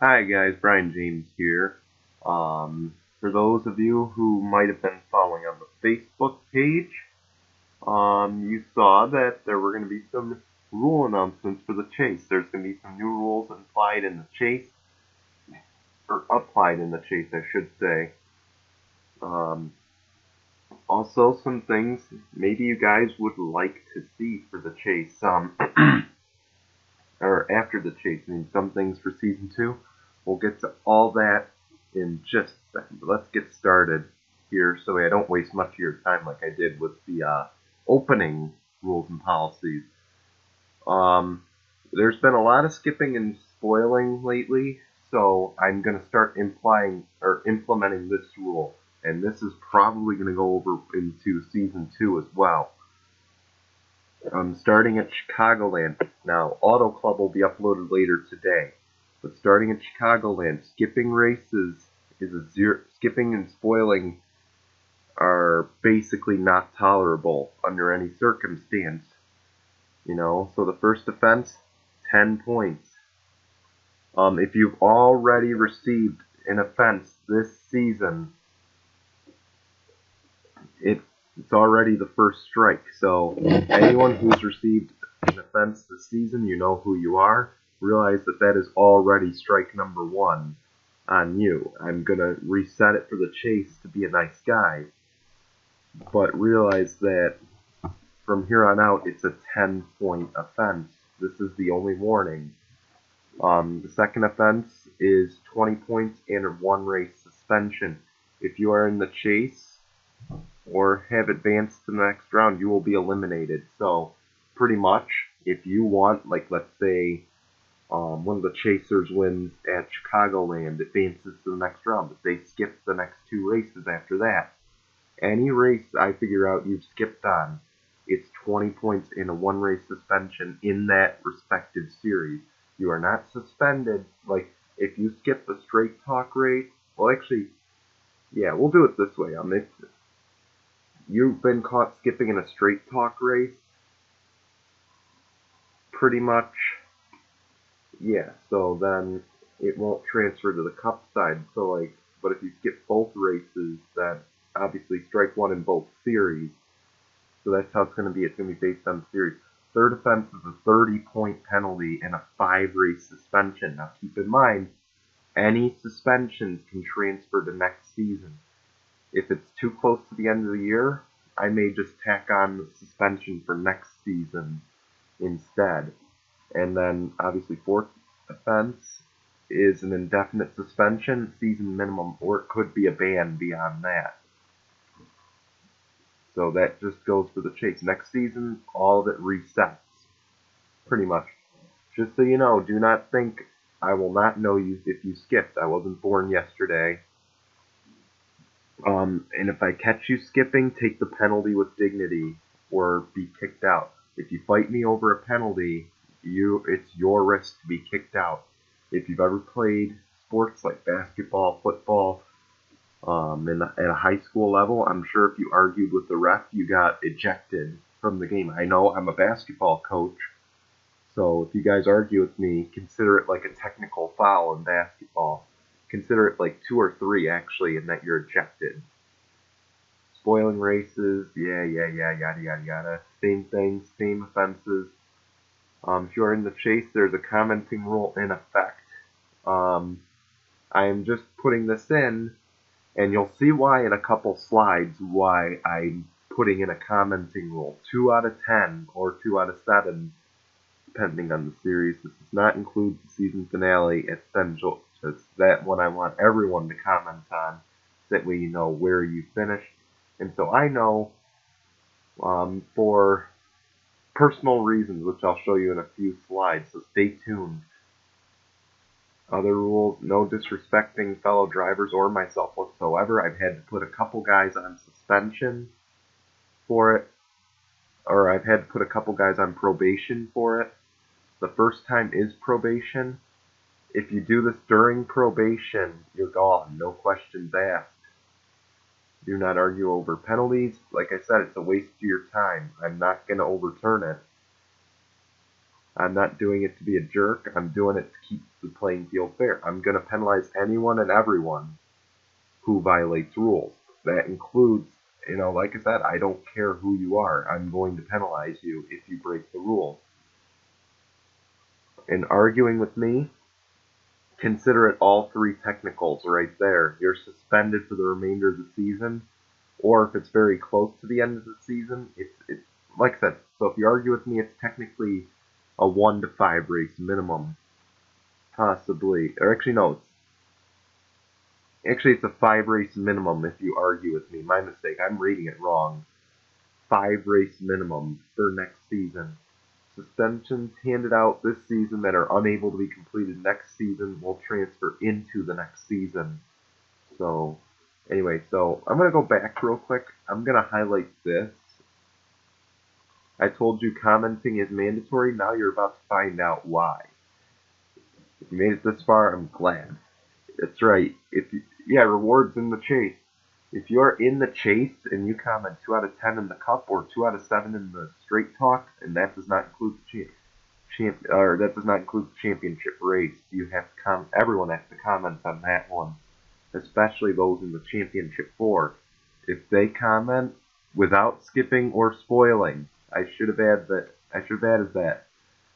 Hi guys, Brian James here. For those of you who might have been following on the Facebook page, you saw that there were going to be some rule announcements for the chase. There's going to be some new rules implied in the chase, or applied in the chase, I should say. Um, Also, some things maybe you guys would like to see for the chase, or after the chase. I mean, some things for season 2. We'll get to all that in just a second. But let's get started here so I don't waste much of your time like I did with the opening rules and policies. There's been a lot of skipping and spoiling lately, so I'm going to start implementing this rule. And this is probably going to go over into season 2 as well. Starting at Chicagoland. Now, Auto Club will be uploaded later today. But starting at Chicagoland, skipping races is a zero. Skipping and spoiling are basically not tolerable under any circumstance. So the first offense, 10 points. If you've already received an offense this season, it's already the first strike. So anyone who's received an offense this season, you know who you are. Realize that that is already strike number 1 on you. I'm going to reset it for the chase to be a nice guy. But realize that from here on out, it's a 10-point offense. This is the only warning. The second offense is 20 points and a 1-race suspension. If you are in the chase or have advanced to the next round, you will be eliminated. So, pretty much, if you want, like, let's say, one of the chasers wins at Chicagoland, advances to the next round, but they skip the next 2 races after that. Any race I figure out you've skipped on, it's 20 points and a 1-race suspension in that respective series. You are not suspended. Like, if you skip a straight talk race, well, actually, yeah, we'll do it this way. If you've been caught skipping in a straight talk race, pretty much, yeah, so then it won't transfer to the cup side. So, like, but if you skip both races, then obviously strike 1 in both series. So that's how it's going to be. It's going to be based on the series. Third offense is a 30-point penalty and a 5-race suspension. Now keep in mind, any suspensions can transfer to next season. If it's too close to the end of the year, I may just tack on the suspension for next season instead. And then, obviously, fourth offense is an indefinite suspension, season minimum, or it could be a ban beyond that. So that just goes for the chase. Next season, all of it resets, pretty much. Just so you know, do not think I will not know you if you skipped. I wasn't born yesterday. And if I catch you skipping, take the penalty with dignity or be kicked out. If you fight me over a penalty, it's your risk to be kicked out. If you've ever played sports like basketball, football, at a high school level, I'm sure if you argued with the ref, you got ejected from the game. I know I'm a basketball coach, so if you guys argue with me, consider it like a technical foul in basketball. Consider it like 2 or 3, actually, and that you're ejected. Spoiling races, yada. Same things, same offenses. If you're in the chase, there's a commenting rule in effect. I am just putting this in, and you'll see why in a couple slides why I'm putting in a commenting rule. 2 out of 10 or 2 out of 7, depending on the series. This does not include the season finale at Central. It's that one I want everyone to comment on. That way you know where you finished. And so I know, for personal reasons, which I'll show you in a few slides, so stay tuned. Other rules, no disrespecting fellow drivers or myself whatsoever. I've had to put a couple guys on suspension for it, or I've had to put a couple guys on probation for it. The first time is probation. If you do this during probation, you're gone. No questions asked. Do not argue over penalties. Like I said, it's a waste of your time. I'm not going to overturn it. I'm not doing it to be a jerk. I'm doing it to keep the playing field fair. I'm going to penalize anyone and everyone who violates rules. That includes, like I said, I don't care who you are. I'm going to penalize you if you break the rules. In arguing with me, consider it all 3 technicals right there. You're suspended for the remainder of the season, or if it's very close to the end of the season, it's like I said. So if you argue with me, it's technically a 1 to 5 race minimum, possibly, or actually no, it's a 5 race minimum if you argue with me. My mistake. I'm reading it wrong. 5 race minimum for next season. Suspensions handed out this season that are unable to be completed next season will transfer into the next season. So, anyway, I'm going to go back real quick. I'm going to highlight this. I told you commenting is mandatory. Now you're about to find out why. If you made it this far, I'm glad. That's right. Rewards in the chase. If you're in the chase and you comment 2 out of 10 in the cup or 2 out of 7 in the straight talk, and that does not include the championship race, everyone has to comment on that one, especially those in the championship 4. If they comment without skipping or spoiling, I should have added that.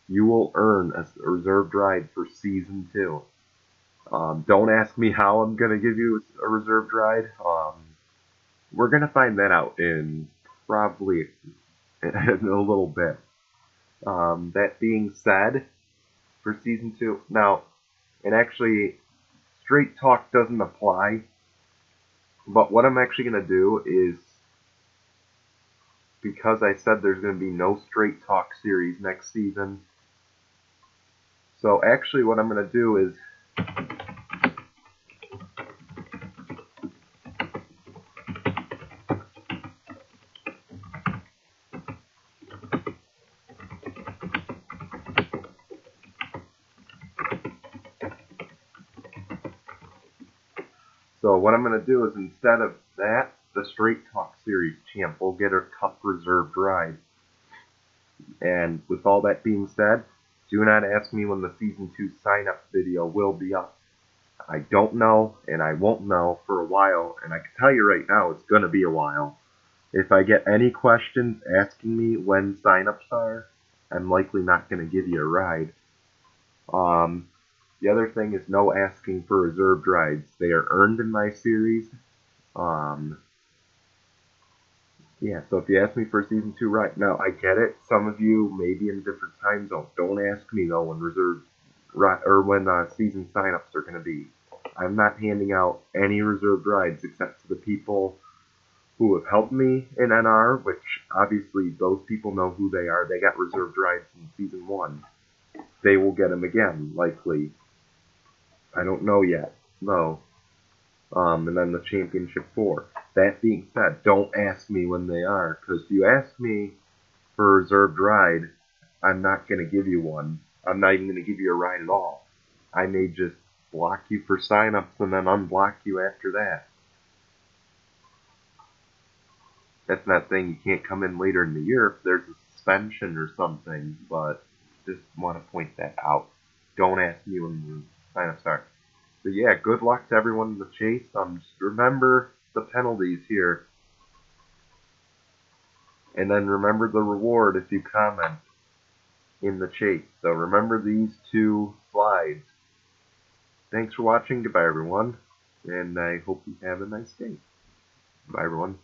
You will earn a reserved ride for season 2. Don't ask me how I'm gonna give you a reserved ride. We're gonna find that out in probably in a little bit. That being said, for season 2, now, and actually, straight talk doesn't apply. But what I'm actually gonna do is, because I said there's gonna be no straight talk series next season. So actually, what I'm gonna do is. So what I'm going to do is, instead of that, the Straight Talk Series champ will get a Cup reserved ride. And with all that being said, do not ask me when the Season 2 sign-up video will be up. I don't know, and I won't know for a while, and I can tell you right now, it's going to be a while. If I get any questions asking me when sign-ups are, I'm likely not going to give you a ride. The other thing is no asking for reserved rides. They are earned in my series. So if you ask me for a Season 2 ride, now I get it. Some of you may be in a different time zone. Don't ask me though when season signups are going to be. I'm not handing out any reserved rides except to the people who have helped me in NR, which obviously those people know who they are. They got reserved rides in Season 1. They will get them again, likely. I don't know yet. No. And then the Championship 4. That being said, don't ask me when they are, because if you ask me for a reserved ride, I'm not going to give you one. I'm not even going to give you a ride at all. I may just block you for sign-ups and then unblock you after that. That's not saying you can't come in later in the year if there's a suspension or something, but just want to point that out. Don't ask me when the sign-ups are. So yeah, good luck to everyone in the chase. Just remember the penalties here. And then remember the reward if you comment in the chase. So remember these 2 slides. Thanks for watching. Goodbye, everyone. And I hope you have a nice day. Bye, everyone.